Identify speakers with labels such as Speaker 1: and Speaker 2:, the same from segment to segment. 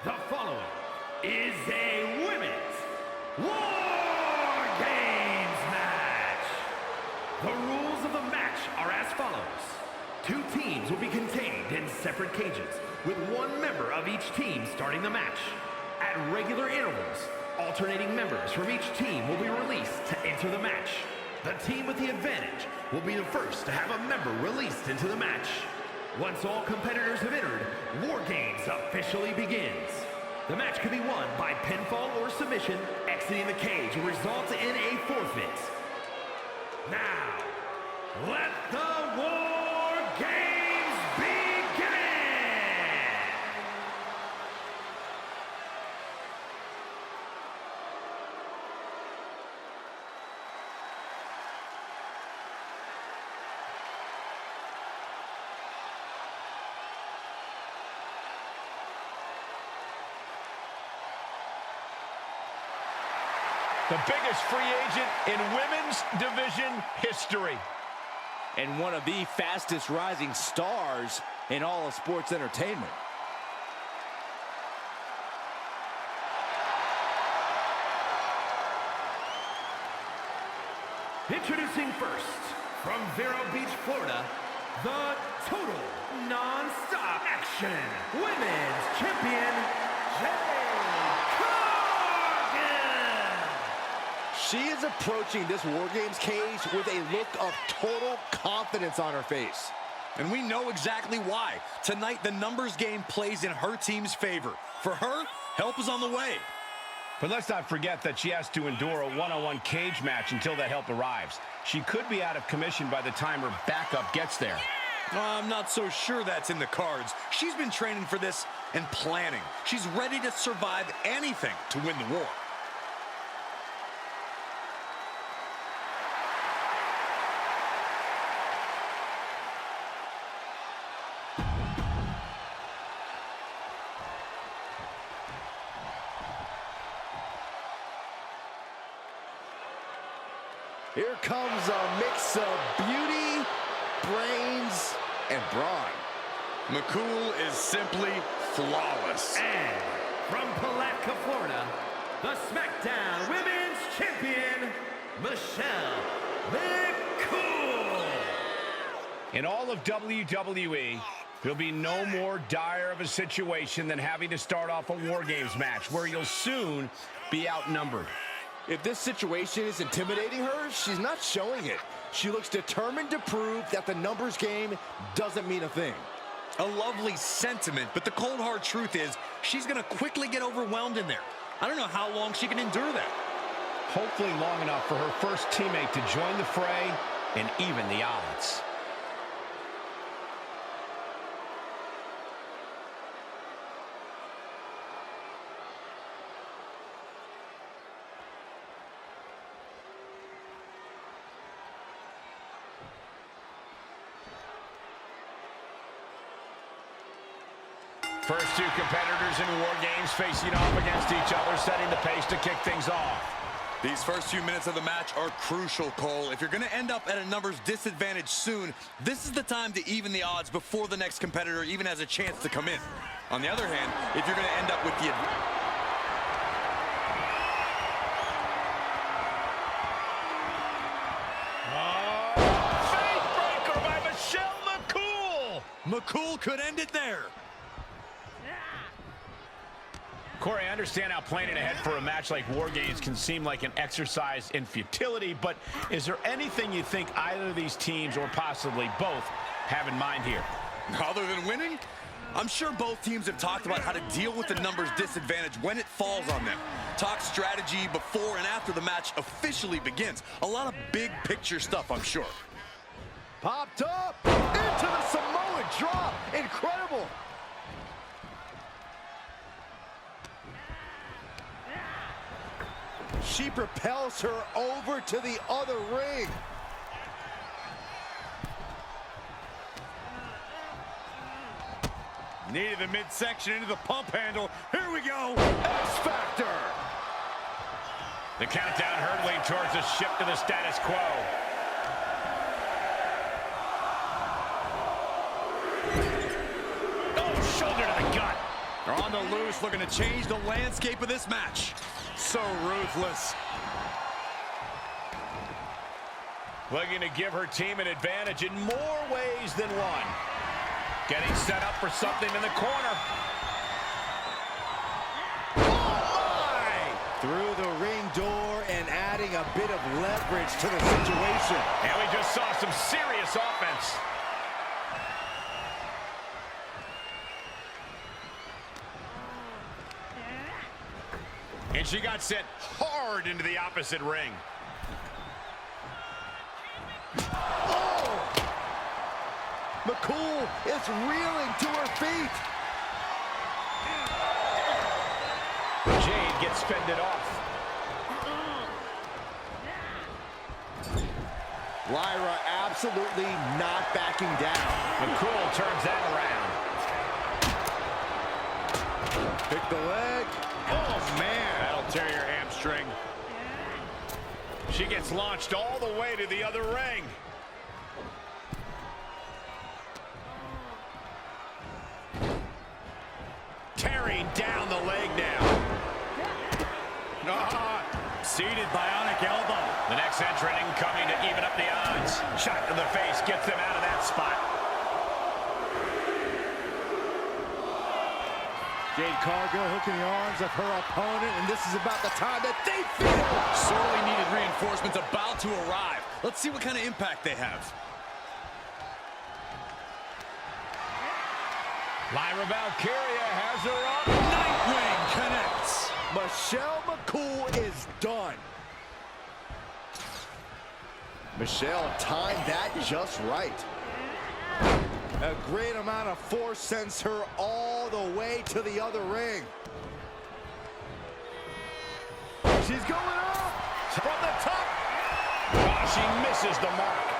Speaker 1: The following is a women's War Games match. The rules of the match are as follows. 2 teams will be contained in separate cages, with 1 member of each team starting the match. At regular intervals, alternating members from each team will be released to enter the match. The team with the advantage will be the first to have a member released into the match. Once all competitors have entered, War Games officially begins. The match can be won by pinfall or submission. Exiting the cage will result in a forfeit. Now, let the War Games begin!
Speaker 2: The biggest free agent in women's division history.
Speaker 3: And one of the fastest rising stars in all of sports entertainment.
Speaker 1: Introducing first, from Vero Beach, Florida, the Total Non-Stop Action Women's Champion,
Speaker 3: She is approaching this War Games cage with a look of total confidence on her face.
Speaker 4: And we know exactly why. Tonight, the numbers game plays in her team's favor. For her, help is on the way.
Speaker 2: But let's not forget that she has to endure a one-on-one cage match until that help arrives. She could be out of commission by the time her backup gets there.
Speaker 4: I'm not so sure that's in the cards. She's been training for this and planning. She's ready to survive anything to win the war.
Speaker 3: Here comes a mix of beauty, brains, and brawn.
Speaker 4: McCool is simply flawless.
Speaker 1: And from Palatka, Florida, the SmackDown Women's Champion, Michelle McCool.
Speaker 2: In all of WWE, there'll be no more dire of a situation than having to start off a War Games match where you'll soon be outnumbered.
Speaker 3: If this situation is intimidating her, she's not showing it. She looks determined to prove that the numbers game doesn't mean a thing.
Speaker 4: A lovely sentiment, but the cold hard truth is she's going to quickly get overwhelmed in there. I don't know how long she can endure that.
Speaker 2: Hopefully long enough for her first teammate to join the fray and even the odds. First 2 competitors in War Games facing off against each other, setting the pace to kick things off.
Speaker 4: These first few minutes of the match are crucial, Cole. If you're going to end up at a numbers disadvantage soon, this is the time to even the odds before the next competitor even has a chance to come in. On the other hand, if you're going to end up with the...
Speaker 2: Faithbreaker by Michelle McCool!
Speaker 4: McCool could end it there.
Speaker 2: Corey, I understand how planning ahead for a match like War Games can seem like an exercise in futility, but is there anything you think either of these teams, or possibly both, have in mind here?
Speaker 4: Other than winning? I'm sure both teams have talked about how to deal with the numbers disadvantage when it falls on them. Talk strategy before and after the match officially begins. A lot of big picture stuff, I'm sure.
Speaker 3: Popped up into the Samoan drop. Incredible. She propels her over to the other ring.
Speaker 4: Needed the midsection into the pump handle. Here we go.
Speaker 3: X-Factor.
Speaker 2: The countdown hurtling towards a shift to the status quo. Oh, shoulder to the gut.
Speaker 4: They're on the loose, looking to change the landscape of this match. So ruthless.
Speaker 2: Looking to give her team an advantage in more ways than one. Getting set up for something in the corner.
Speaker 3: Through the ring door and adding a bit of leverage to the situation.
Speaker 2: And we just saw some serious offense. And she got sent hard into the opposite ring.
Speaker 3: Oh! McCool is reeling to her feet.
Speaker 2: Jade gets fended off.
Speaker 3: Lyra absolutely not backing down.
Speaker 2: McCool turns that around.
Speaker 3: Pick the leg. Oh, man.
Speaker 2: That'll tear your hamstring. She gets launched all the way to the other ring. Tearing down the leg now.
Speaker 4: Seated bionic elbow.
Speaker 2: The next entrant incoming to even up the odds. Shot to the face gets them out of that spot.
Speaker 3: Jade Cargill hooking the arms of her opponent, and this is about the time that they feel.
Speaker 4: Sorely needed reinforcements about to arrive. Let's see what kind of impact they have.
Speaker 2: Lyra Valkyria has her up.
Speaker 4: Nightwing connects.
Speaker 3: Michelle McCool is done. Michelle timed that just right. A great amount of force sends her all the way to the other ring. She's going up from the top.
Speaker 2: Oh, she misses the mark.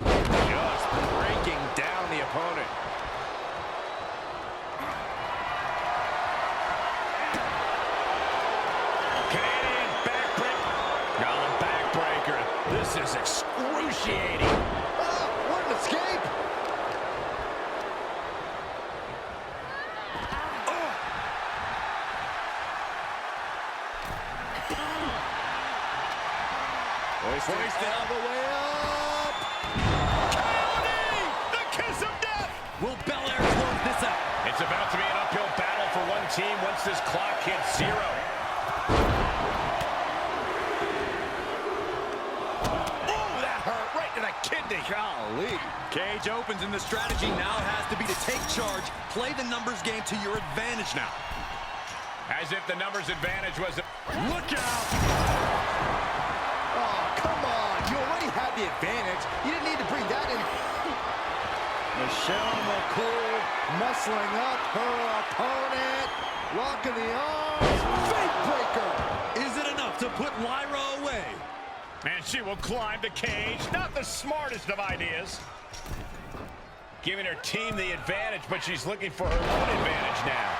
Speaker 3: Just breaking down the opponent.
Speaker 2: Canadian backbreaker. Now the backbreaker. This is excruciating.
Speaker 3: Oh, what an escape. Hoisted all the way up.
Speaker 2: Coyote! The kiss of death!
Speaker 4: Will Belair close this out?
Speaker 2: It's about to be an uphill battle for one team once this clock hits 0.
Speaker 3: Oh, that hurt right to the kidney. Golly.
Speaker 4: Cage opens, and the strategy now has to be to take charge, play the numbers game to your advantage now.
Speaker 2: As if the numbers advantage was...
Speaker 4: Look out!
Speaker 3: Oh, come on. You already had the advantage. You didn't need to bring that in. Michelle McCool muscling up her opponent. Locking the arms. Fake breaker.
Speaker 4: Is it enough to put Lyra away?
Speaker 2: And she will climb the cage. Not the smartest of ideas. Giving her team the advantage, but she's looking for her own advantage now.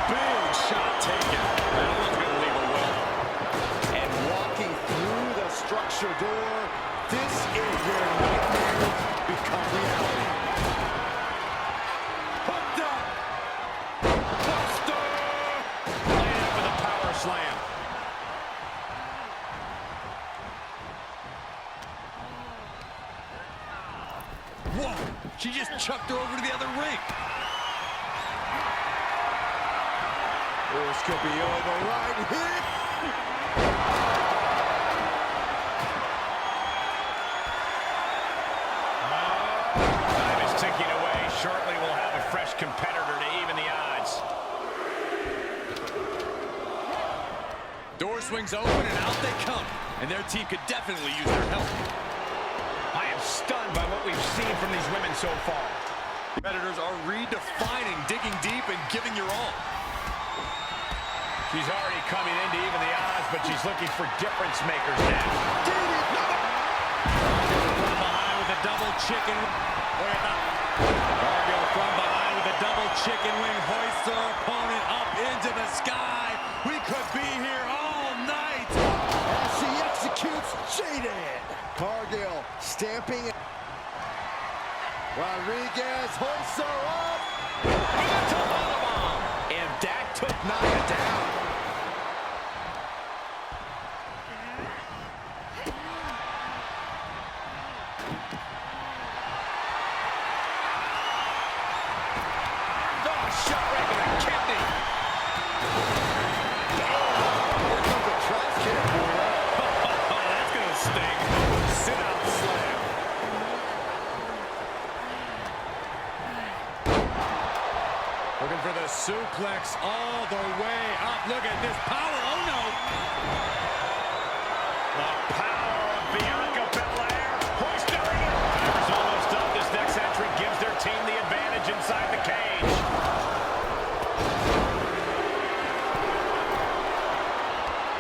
Speaker 4: Big shot taken. That one's going to leave a will.
Speaker 3: And walking through the structure door, this is where nightmares become reality. Hooked up. Buster.
Speaker 2: Laid up with a power slam.
Speaker 4: Whoa! She just chucked her over to the other ring.
Speaker 3: This could be over right here.
Speaker 2: Time is ticking away. Shortly we'll have a fresh competitor to even the odds.
Speaker 4: Door swings open and out they come. And their team could definitely use their help.
Speaker 2: I am stunned by what we've seen from these women so far.
Speaker 4: Competitors are redefining, digging deep, and giving your all.
Speaker 2: She's already coming in to even the odds, but she's looking for difference makers now.
Speaker 4: From behind with a double chicken. Cargill from behind with a double chicken wing hoists her opponent up into the sky. We could be here
Speaker 3: stamping. Rodriguez hoists her up.
Speaker 2: Into bomb. And that took Nia down. Shot right to the kidney.
Speaker 3: Here comes a trash can.
Speaker 2: Oh, that's going to sting. Sit out slam. Looking for the suplex all the way up. Look at this power. Oh, no. The power of Bianca Belair. Hoisted her. Timer's almost up. This next entry gives their team the advantage inside the cage.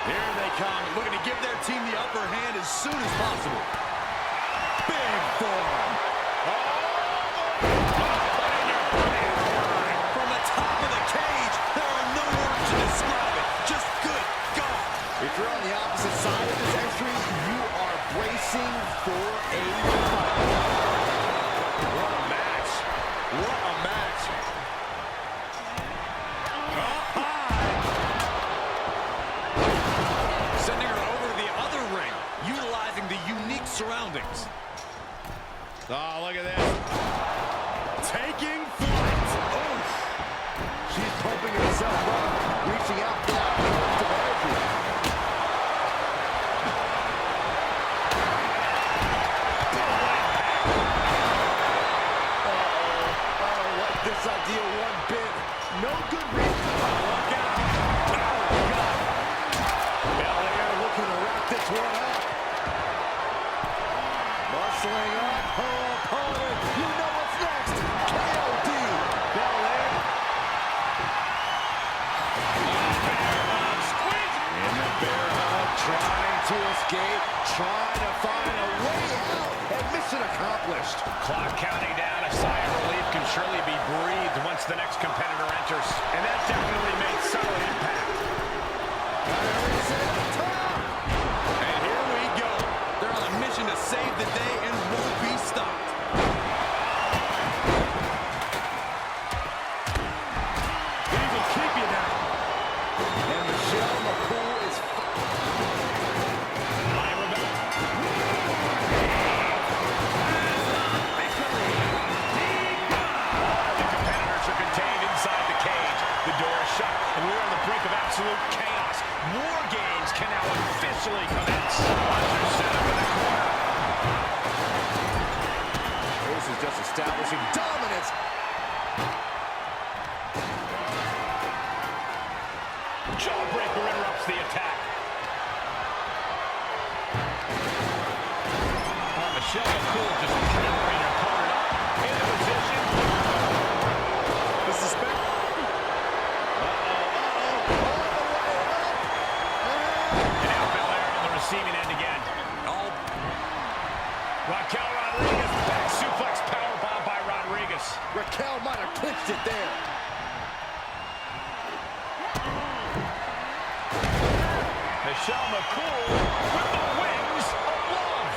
Speaker 3: Here they come, looking to give their team the upper hand as soon as possible. Big forearm. From the top of the cage, there are no words to describe it. Just good God. If you're on the opposite side of this entry, you are bracing for a fight.
Speaker 2: What a match. What a match.
Speaker 4: Sending her over to the other ring, utilizing the unique surroundings.
Speaker 2: Oh, look at this.
Speaker 3: Taking flight. Oh. She's pumping herself up, reaching out for that burst of energy. I don't like this idea one bit. No good reason to walk out. Oh, God. Belair looking to wrap this one up. Muscling up her opponent. You know what's next. KOD. Belair. In the bear hug, trying to escape, trying to find a way out, and mission accomplished.
Speaker 2: Clock counting down. A sigh of relief can surely be breathed once the next competitor enters. And that definitely made subtle impact.
Speaker 4: And here we go. They're on a mission to save the day and won't be stopped.
Speaker 3: He will keep you down. And McCool is...
Speaker 2: The competitors are contained inside the cage. The door is shut, and we're on the brink of absolute chaos. War games can now officially commence. Under set up in the corner.
Speaker 3: This is just establishing dominance.
Speaker 2: Jawbreaker interrupts the attack. Michelle McCool just powering her opponent up into position.
Speaker 3: The suspect.
Speaker 2: And now Belair on the receiving end again. Oh. Raquel Rodriguez, back suplex powerbomb by Rodriguez.
Speaker 3: Raquel might have clinched it there.
Speaker 2: Michelle McCool with the wings of love.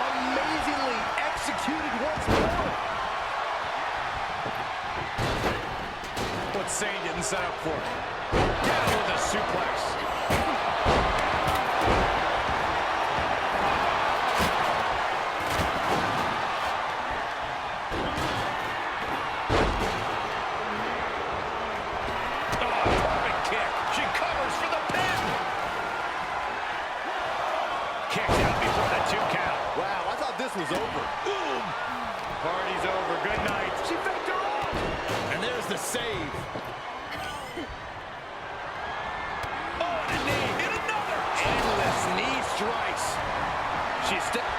Speaker 3: Amazingly executed once more.
Speaker 2: What's Sane getting set up for? Down with a suplex.
Speaker 3: Was over. Boom! Party's over. Good night. She faked her off.
Speaker 4: And there's the save.
Speaker 2: Oh, and a knee. And another.
Speaker 3: Endless knee strikes. She's still.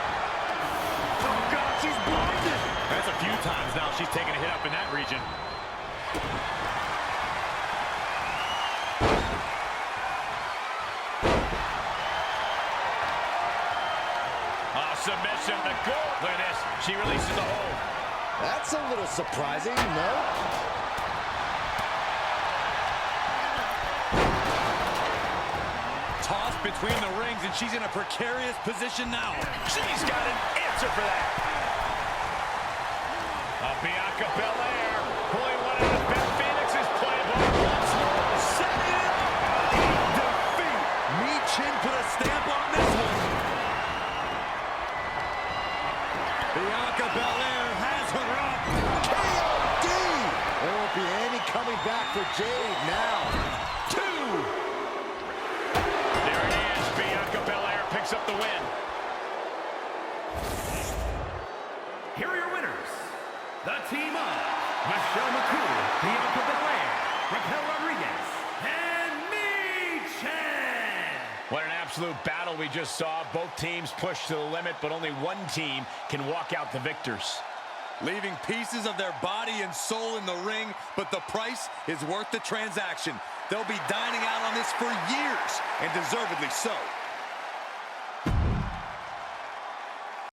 Speaker 3: Oh, God, she's blinded.
Speaker 2: That's a few times now she's taken a hit up in that region. Submission, the goal. Look at this. She releases the hold.
Speaker 3: That's a little surprising, no?
Speaker 4: Tossed between the rings, and she's in a precarious position now.
Speaker 2: She's got an answer for that. Bianca Belair pulling one out of Beth Phoenix's playbook. Once more, setting it up.
Speaker 4: Defeat. Michin put a stamp on this one. Bianca Belair has her up.
Speaker 3: KOD! There won't be any coming back for Jade now.
Speaker 2: 2. There it is. Bianca Belair picks up the win.
Speaker 1: Here are your winners. The team of Michelle McCool, Bianca Belair, Raquel Rodriguez, and Michin.
Speaker 2: What an absolute battle we just saw. Both teams pushed to the limit, but only one team can walk out the victors.
Speaker 4: Leaving pieces of their body and soul in the ring, but the price is worth the transaction. They'll be dining out on this for years, and deservedly so.